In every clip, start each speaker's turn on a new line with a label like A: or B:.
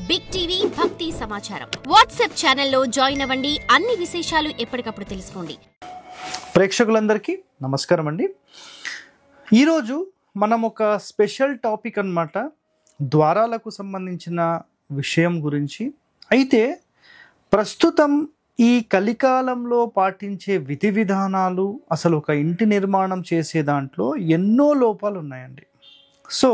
A: Big TV భక్తి సమాచారం WhatsApp ఛానల్లో జాయిన్ అవ్వండి. అన్ని విశేషాలు ఎప్పటికప్పుడు తెలుసుకోండి.
B: ప్రేక్షకులందరికీ నమస్కారం అండి. ఈరోజు మనం ఒక స్పెషల్ టాపిక్ అన్నమాట, ద్వారాలకు సంబంధించిన విషయం గురించి. అయితే ప్రస్తుతం ఈ కలికాలంలో పాటించే విధి విధానాలు, అసలు ఒక ఇంటి నిర్మాణం చేసే దాంట్లో ఎన్నో లోపాలు ఉన్నాయండి. సో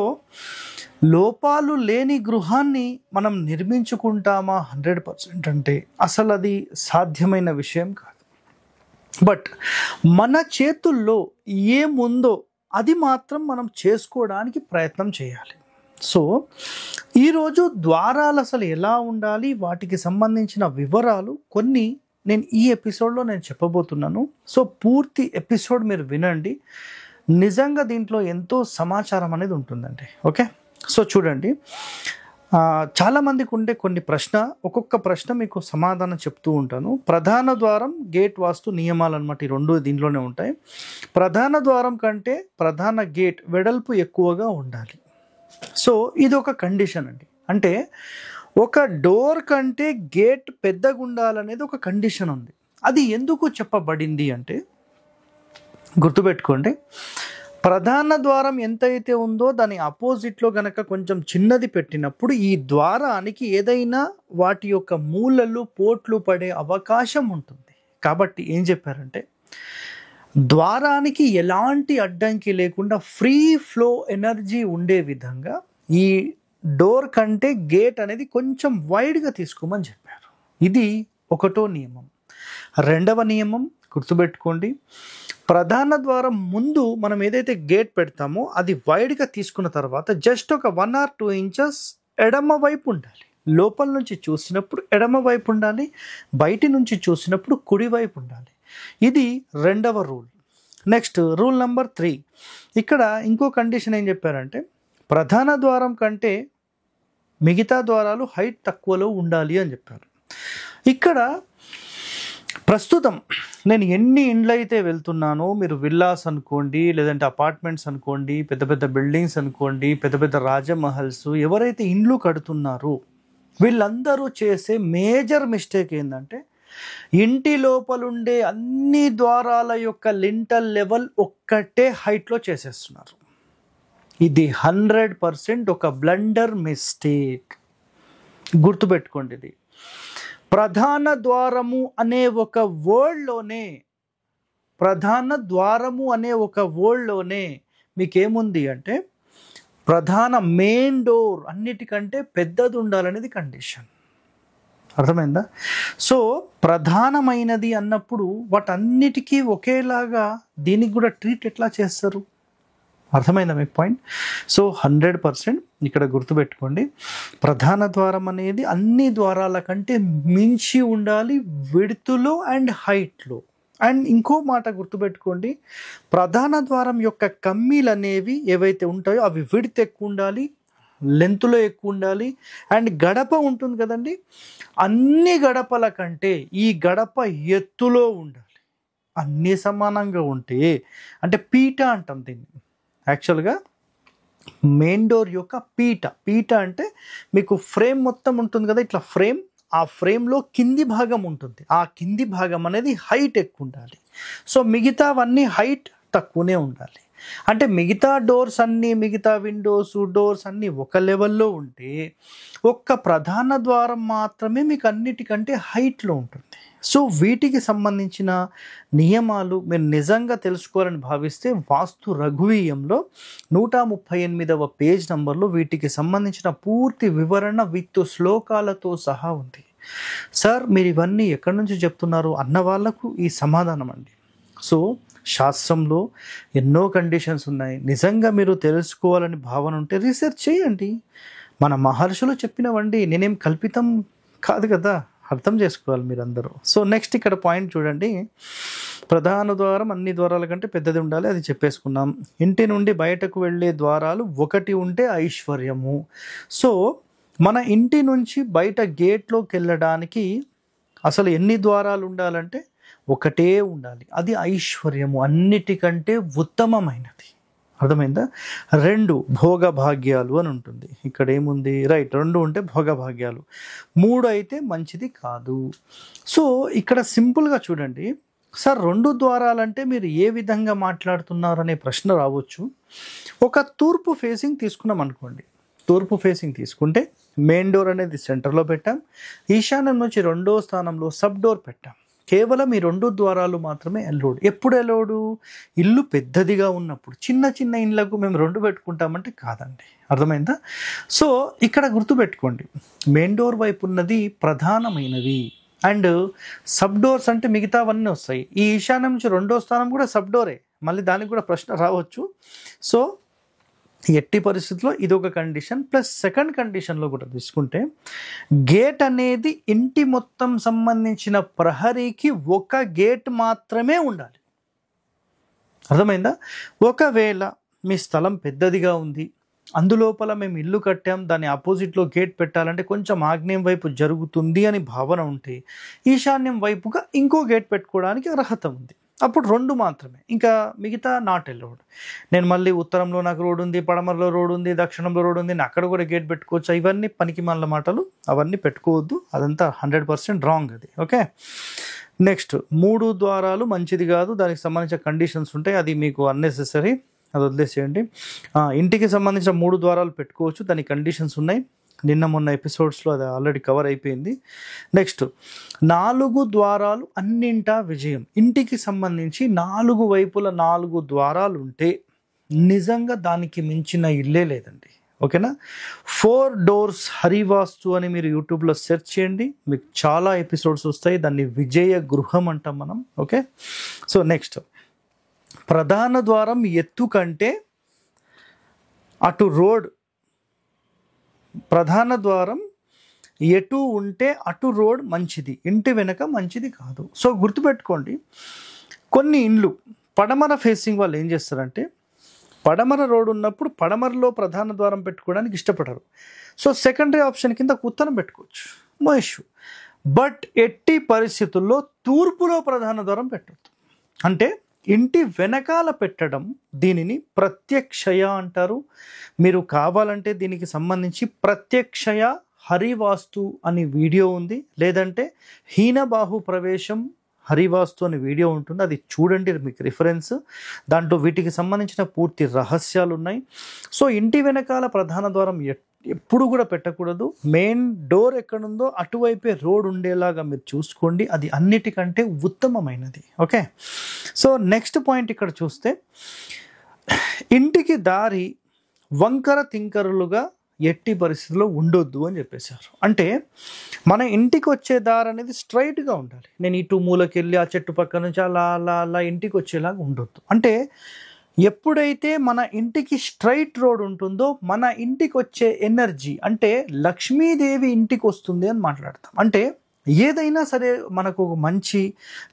B: లోపాలు లేని గృహాన్ని మనం నిర్మించుకుంటామా 100% అంటే అసలు అది సాధ్యమైన విషయం కాదు. బట్ మన చేతుల్లో ఏముందో అది మాత్రం మనం చేసుకోవడానికి ప్రయత్నం చేయాలి. సో ఈరోజు ద్వారాలు అసలు ఎలా ఉండాలి, వాటికి సంబంధించిన వివరాలు కొన్ని నేను ఈ ఎపిసోడ్లో చెప్పబోతున్నాను. సో పూర్తి ఎపిసోడ్ మీరు వినండి. నిజంగా దీంట్లో ఎంతో సమాచారం అనేది ఉంటుందండి. ఓకే, సో చూడండి, చాలామందికి ఉండే కొన్ని ఒక్కొక్క ప్రశ్న మీకు సమాధానం చెప్తూ ఉంటాను. ప్రధాన ద్వారం, గేట్ వాస్తు నియమాలు అన్నమాట. ఈ రెండు దీంట్లోనే ఉంటాయి. ప్రధాన ద్వారం కంటే ప్రధాన గేట్ వెడల్పు ఎక్కువగా ఉండాలి. సో ఇది ఒక కండిషన్ అండి. అంటే ఒక డోర్ కంటే గేట్ పెద్దగా ఉండాలనేది ఒక కండిషన్ ఉంది. అది ఎందుకు చెప్పబడింది అంటే గుర్తుపెట్టుకోండి, ప్రధాన ద్వారం ఎంతైతే ఉందో దాని ఆపోజిట్లో గనక కొంచెం చిన్నది పెట్టినప్పుడు ఈ ద్వారానికి ఏదైనా వాటి యొక్క మూలలు పోట్లు పడే అవకాశం ఉంటుంది. కాబట్టి ఏం చెప్పారంటే ద్వారానికి ఎలాంటి అడ్డంకి లేకుండా ఫ్రీ ఫ్లో ఎనర్జీ ఉండే విధంగా ఈ డోర్ కంటే గేట్ అనేది కొంచెం వైడ్గా తీసుకోమని చెప్పారు. ఇది ఒకటో నియమం. రెండవ నియమం గుర్తుపెట్టుకోండి, ప్రధాన ద్వారం ముందు మనం ఏదైతే గేట్ పెడతామో అది వైడ్గా తీసుకున్న తర్వాత జస్ట్ ఒక 1 or 2 inches ఎడమ వైపు ఉండాలి. లోపల నుంచి చూసినప్పుడు ఎడమ వైపు ఉండాలి, బయటి నుంచి చూసినప్పుడు కుడి వైపు ఉండాలి. ఇది రెండవ రూల్. Next rule number 3. ఇక్కడ ఇంకో కండిషన్ ఏం చెప్పారంటే ప్రధాన ద్వారం కంటే మిగతా ద్వారాలు హైట్ తక్కువలో ఉండాలి అని చెప్పారు. ఇక్కడ ప్రస్తుతం నేను ఎన్ని ఇండ్లు అయితే వెళ్తున్నానో, మీరు విల్లాస్ అనుకోండి, లేదంటే అపార్ట్మెంట్స్ అనుకోండి, పెద్ద పెద్ద బిల్డింగ్స్ అనుకోండి, పెద్ద పెద్ద రాజమహల్స్, ఎవరైతే ఇండ్లు కడుతున్నారో వీళ్ళందరూ చేసే మేజర్ మిస్టేక్ ఏంటంటే ఇంటి లోపలుండే అన్ని ద్వారాల యొక్క లింటల్ లెవెల్ ఒక్కటే హైట్లో చేసేస్తున్నారు. ఇది 100% ఒక బ్లండర్ మిస్టేక్. గుర్తుపెట్టుకోండి, ఇది ప్రధాన ద్వారము అనే ఒక వర్డ్లోనే మీకేముంది అంటే ప్రధాన మెయిన్ డోర్ అన్నిటికంటే పెద్దది ఉండాలనేది కండిషన్. అర్థమైందా? సో ప్రధానమైనది అన్నప్పుడు వాటన్నిటికీ ఒకేలాగా దీనికి కూడా ట్రీట్ ఎట్లా చేస్తారు? అర్థమైందా మీకు పాయింట్? సో 100% ఇక్కడ గుర్తుపెట్టుకోండి, ప్రధాన ద్వారం అనేది అన్ని ద్వారాల కంటే మించి ఉండాలి విడ్త్లో అండ్ హైట్లో. అండ్ ఇంకో మాట గుర్తుపెట్టుకోండి, ప్రధాన ద్వారం యొక్క కమ్మీలు అనేవి ఏవైతే ఉంటాయో అవి విడ్త్ ఎక్కువ ఉండాలి, లెంత్లో ఎక్కువ ఉండాలి. అండ్ గడప ఉంటుంది కదండి, అన్ని గడపల కంటే ఈ గడప ఎత్తులో ఉండాలి. అన్నీ సమానంగా ఉంటే అంటే పీట అంటాం దీన్ని. యాక్చువల్గా మెయిన్ డోర్ యొక్క పీట అంటే మీకు ఫ్రేమ్ మొత్తం ఉంటుంది కదా, ఇట్లా ఫ్రేమ్, ఆ ఫ్రేమ్లో కింది భాగం ఉంటుంది. ఆ కింది భాగం అనేది హైట్ ఎక్కువ ఉండాలి. సో మిగతావన్నీ హైట్ తక్కువనే ఉండాలి. అంటే మిగతా డోర్స్ అన్నీ, మిగతా విండోస్ డోర్స్ అన్నీ ఒక లెవెల్లో ఉంటే ఒక్క ప్రధాన ద్వారం మాత్రమే మీకు అన్నిటికంటే హైట్లో ఉంటుంది. సో వీటికి సంబంధించిన నియమాలు మీరు నిజంగా తెలుసుకోవాలని భావిస్తే వాస్తు రఘువీయంలో 138వ పేజ్ నంబర్లో వీటికి సంబంధించిన పూర్తి వివరణ విత్ శ్లోకాలతో సహా ఉంది. సార్ మీరు ఇవన్నీ ఎక్కడి నుంచి చెప్తున్నారు అన్న వాళ్ళకు ఈ సమాధానం అండి. సో శాస్త్రంలో ఎన్నో కండిషన్స్ ఉన్నాయి. నిజంగా మీరు తెలుసుకోవాలని భావన ఉంటే రీసెర్చ్ చేయండి. మన మహర్షులు చెప్పినవండి, నేనేం కల్పితం కాదు కదా, అర్థం చేసుకోవాలి మీరందరూ. సో నెక్స్ట్ ఇక్కడ పాయింట్ చూడండి, ప్రధాన ద్వారం అన్ని ద్వారాల కంటే పెద్దది ఉండాలి, అది చెప్పేసుకున్నాం. ఇంటి నుండి బయటకు వెళ్ళే ద్వారాలు 1 ఉంటే ఐశ్వర్యము. సో మన ఇంటి నుంచి బయట గేట్లోకి వెళ్ళడానికి అసలు ఎన్ని ద్వారాలు ఉండాలంటే 1 ఉండాలి. అది ఐశ్వర్యము, అన్నిటికంటే ఉత్తమమైనది. అర్థమైందా? 2 భోగభాగ్యాలు అని ఉంటుంది. ఇక్కడ ఏముంది? రైట్, 2 ఉంటే భోగభాగ్యాలు. 3 అయితే మంచిది కాదు. సో ఇక్కడ సింపుల్గా చూడండి సార్, 2 ద్వారాలంటే మీరు ఏ విధంగా మాట్లాడుతున్నారు అనే ప్రశ్న రావచ్చు. ఒక తూర్పు ఫేసింగ్ తీసుకున్నాం అనుకోండి. తూర్పు ఫేసింగ్ తీసుకుంటే మెయిన్ డోర్ అనేది సెంటర్లో పెట్టాం, ఈశాన్యం నుంచి 2వ స్థానంలో సబ్ డోర్ పెట్టాం. కేవలం ఈ 2 ద్వారాలు మాత్రమే అలౌడ్. ఎప్పుడు అలౌడు? ఇల్లు పెద్దదిగా ఉన్నప్పుడు. చిన్న చిన్న ఇళ్ళకు మేము 2 పెట్టుకుంటామంటే కాదండి. అర్థమైందా? సో ఇక్కడ గుర్తుపెట్టుకోండి, మెయిన్ డోర్ వైపు ఉన్నది ప్రధానమైనది అండ్ సబ్ డోర్స్ అంటే మిగతావన్నీ వస్తాయి. ఈ ఈశాన్యం నుంచి 2వ స్థానం కూడా సబ్ డోరే, మళ్ళీ దానికి కూడా ప్రశ్న రావచ్చు. సో ఎట్టి పరిస్థితుల్లో ఇది ఒక కండిషన్. ప్లస్ సెకండ్ కండిషన్లో కూడా తీసుకుంటే గేట్ అనేది ఇంటి మొత్తం సంబంధించిన ప్రహరీకి ఒక గేట్ మాత్రమే ఉండాలి. అర్థమైందా? ఒకవేళ మీ స్థలం పెద్దదిగా ఉంది, అందులోపల మేము ఇల్లు కట్టాం, దాని ఆపోజిట్లో గేట్ పెట్టాలంటే కొంచెం ఆగ్నేయం వైపు జరుగుతుంది అని భావన ఉంటే ఈశాన్యం వైపుగా ఇంకో గేట్ పెట్టుకోవడానికి అర్హత ఉంది. అప్పుడు 2 మాత్రమే, ఇంకా మిగతా నాట్ అలౌడ్. నేను మళ్ళీ ఉత్తరంలో నాకు రోడ్ ఉంది, పడమరలో రోడ్ ఉంది, దక్షిణంలో రోడ్ ఉంది, నేను అక్కడ కూడా గేట్ పెట్టుకోవచ్చు. ఇవన్నీ పనికి మాలిన మాటలు, అవన్నీ పెట్టుకోవద్దు. అదంతా 100% రాంగ్ అది. ఓకే, నెక్స్ట్ 3 ద్వారాలు మంచిది కాదు, దానికి సంబంధించిన కండిషన్స్ ఉంటాయి, అది మీకు అన్నెసెసరీ, అది వదిలేసేయండి. ఇంటికి సంబంధించిన 3 ద్వారాలు పెట్టుకోవచ్చు, దానికి కండిషన్స్ ఉన్నాయి. నిన్న మొన్న ఎపిసోడ్స్లో అది ఆల్రెడీ కవర్ అయిపోయింది. నెక్స్ట్ 4 ద్వారాలు అన్నింటా విజయం. ఇంటికి సంబంధించి 4 వైపుల 4 ద్వారాలు ఉంటే నిజంగా దానికి మించిన ఇల్లే లేదండి. ఓకేనా? 4 డోర్స్ హరివాస్తు అని మీరు యూట్యూబ్లో సెర్చ్ చేయండి, మీకు చాలా ఎపిసోడ్స్ వస్తాయి. దాన్ని విజయ గృహం అంటాం మనం. ఓకే, సో నెక్స్ట్ ప్రధాన ద్వారం ఎత్తు కంటే అటు రోడ్, ప్రధాన ద్వారం ఎటు ఉంటే అటు రోడ్ మంచిది, ఇంటి వెనక మంచిది కాదు. సో గుర్తుపెట్టుకోండి, కొన్ని ఇండ్లు పడమర ఫేసింగ్ వాళ్ళు ఏం చేస్తారంటే పడమర రోడ్ ఉన్నప్పుడు పడమరలో ప్రధాన ద్వారం పెట్టుకోవడానికి ఇష్టపడరు. సో సెకండరీ ఆప్షన్ కింద ఉత్తరం పెట్టుకోవచ్చు, నో ఇష్యూ. బట్ ఎట్టి పరిస్థితుల్లో తూర్పులో ప్రధాన ద్వారం పెట్టద్దు. అంటే ఇంటి వెనకాల పెట్టడం, దీనిని ప్రత్యక్షయ అంటారు. మీరు కావాలంటే దీనికి సంబంధించి ప్రత్యక్షయ హరివాస్తు అని వీడియో ఉంది, లేదంటే హీనబాహు ప్రవేశం హరివాస్తు అనే వీడియో ఉంటుంది, అది చూడండి, మీకు రిఫరెన్స్. దాంట్లో వీటికి సంబంధించిన పూర్తి రహస్యాలు ఉన్నాయి. సో ఇంటి వెనకాల ప్రధాన ద్వారం ఎప్పుడు కూడా పెట్టకూడదు. మెయిన్ డోర్ ఎక్కడుందో అటువైపే రోడ్ ఉండేలాగా మీరు చూసుకోండి, అది అన్నిటికంటే ఉత్తమమైనది. ఓకే, సో నెక్స్ట్ పాయింట్ ఇక్కడ చూస్తే ఇంటికి దారి వంకర తింకరులుగా ఎట్టి పరిస్థితుల్లో ఉండొద్దు అని చెప్పేశారు. అంటే మన ఇంటికి వచ్చే దారి అనేది స్ట్రైట్గా ఉండాలి. నేను ఇటు మూలకి వెళ్ళి ఆ చెట్టు పక్క నుంచి అలా అలా అలా ఇంటికి వచ్చేలాగా ఉండొద్దు. అంటే ఎప్పుడైతే మన ఇంటికి స్ట్రైట్ రోడ్ ఉంటుందో మన ఇంటికి వచ్చే ఎనర్జీ, అంటే లక్ష్మీదేవి ఇంటికి వస్తుంది అని మాట్లాడతాం. అంటే ఏదైనా సరే మనకు ఒక మంచి,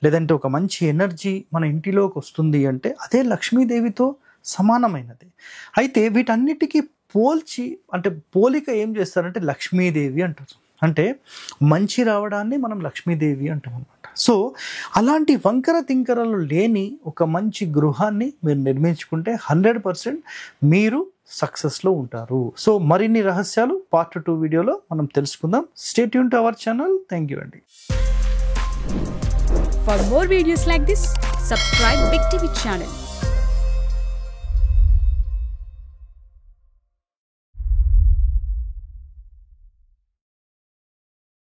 B: లేదంటే ఒక మంచి ఎనర్జీ మన ఇంటిలోకి వస్తుంది అంటే అదే లక్ష్మీదేవితో సమానమైనది. అయితే వీటన్నిటికీ పోల్చి, అంటే పోలిక ఏం చేస్తారంటే లక్ష్మీదేవి అంటారు. అంటే మంచి రావడాన్ని మనం లక్ష్మీదేవి అంటాం అన్నమాట. సో అలాంటి వంకర తింకరలు లేని ఒక మంచి గృహాన్ని మీరు నిర్మించుకుంటే 100% మీరు సక్సెస్లో ఉంటారు. సో మరిన్ని రహస్యాలు పార్ట్ 2 వీడియోలో మనం తెలుసుకుందాం. Stay tune to our channel. Thank you అండి.
C: For more videos like this, subscribe Big TV channel.